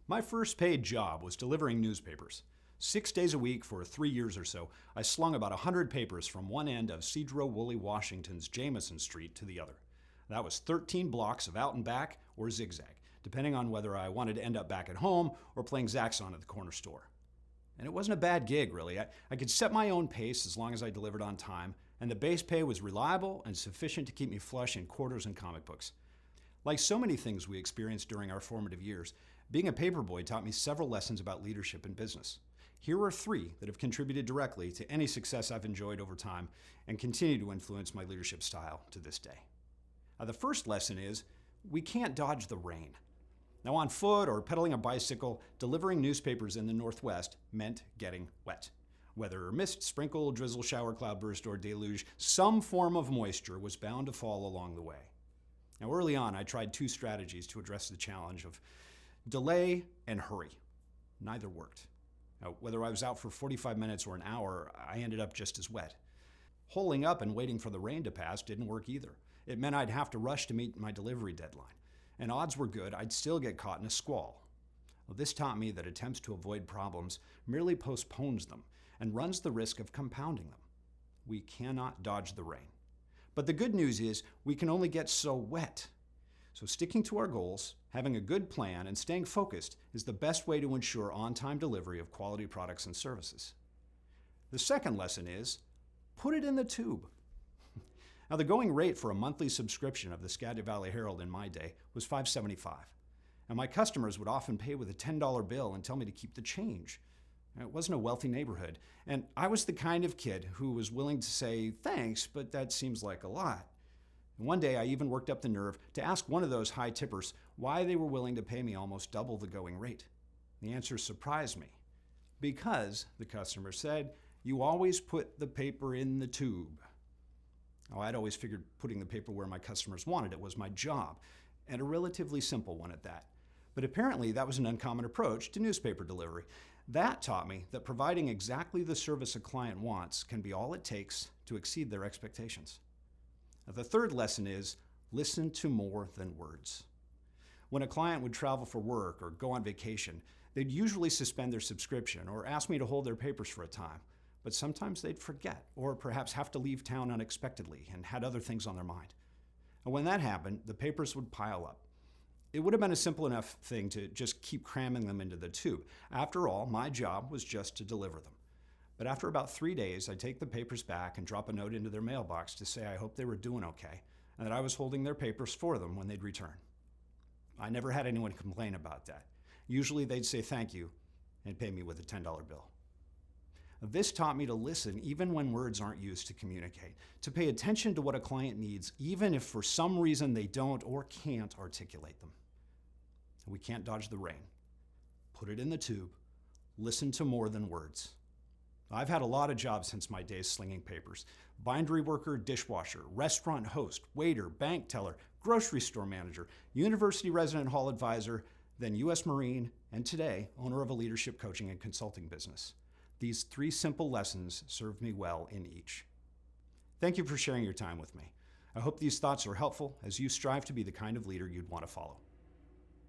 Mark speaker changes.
Speaker 1: My first paid job was delivering newspapers. 6 days a week for 3 years or so, I slung about 100 papers from one end of Cedro-Woolley, Washington's Jameson Street to the other. That was 13 blocks of out and back or zigzag, depending on whether I wanted to end up back at home or playing Zaxxon at the corner store. And it wasn't a bad gig, really. I could set my own pace as long as I delivered on time, and the base pay was reliable and sufficient to keep me flush in quarters and comic books. Like so many things we experienced during our formative years, being a paperboy taught me several lessons about leadership and business. Here are 3 that have contributed directly to any success I've enjoyed over time and continue to influence my leadership style to this day. The first lesson is, we can't dodge the rain. Now, on foot or pedaling a bicycle, delivering newspapers in the Northwest meant getting wet. Whether mist, sprinkle, drizzle, shower, cloudburst, or deluge, some form of moisture was bound to fall along the way. Now, early on, I tried 2 strategies to address the challenge of delay and hurry. Neither worked. Now, whether I was out for 45 minutes or an hour, I ended up just as wet. Holing up and waiting for the rain to pass didn't work either. It meant I'd have to rush to meet my delivery deadline. And odds were good I'd still get caught in a squall. Well, this taught me that attempts to avoid problems merely postpones them and runs the risk of compounding them. We cannot dodge the rain. But the good news is we can only get so wet. So sticking to our goals, having a good plan, and staying focused is the best way to ensure on-time delivery of quality products and services. The second lesson is, put it in the tube. Now, the going rate for a monthly subscription of the Skagit Valley Herald in my day was $5.75. And my customers would often pay with a $10 bill and tell me to keep the change. It wasn't a wealthy neighborhood, and I was the kind of kid who was willing to say, thanks, but that seems like a lot. And one day I even worked up the nerve to ask one of those high tippers why they were willing to pay me almost double the going rate. The answer surprised me. Because, the customer said, you always put the paper in the tube. Oh, I'd always figured putting the paper where my customers wanted it was my job, and a relatively simple one at that. But apparently that was an uncommon approach to newspaper delivery. That taught me that providing exactly the service a client wants can be all it takes to exceed their expectations. Now, the third lesson is, listen to more than words. When a client would travel for work or go on vacation, they'd usually suspend their subscription or ask me to hold their papers for a time. But sometimes they'd forget or perhaps have to leave town unexpectedly and had other things on their mind. And when that happened, the papers would pile up. It would have been a simple enough thing to just keep cramming them into the tube. After all, my job was just to deliver them. But after about 3 days, I'd take the papers back and drop a note into their mailbox to say I hoped they were doing okay and that I was holding their papers for them when they'd return. I never had anyone complain about that. Usually they'd say thank you and pay me with a $10 bill. This taught me to listen even when words aren't used to communicate, to pay attention to what a client needs, even if for some reason they don't or can't articulate them. We can't dodge the rain. Put it in the tube. Listen to more than words. I've had a lot of jobs since my days slinging papers. Bindery worker, dishwasher, restaurant host, waiter, bank teller, grocery store manager, university resident hall advisor, then U.S. Marine, and today, owner of a leadership coaching and consulting business. These 3 simple lessons served me well in each. Thank you for sharing your time with me. I hope these thoughts are helpful as you strive to be the kind of leader you'd want to follow.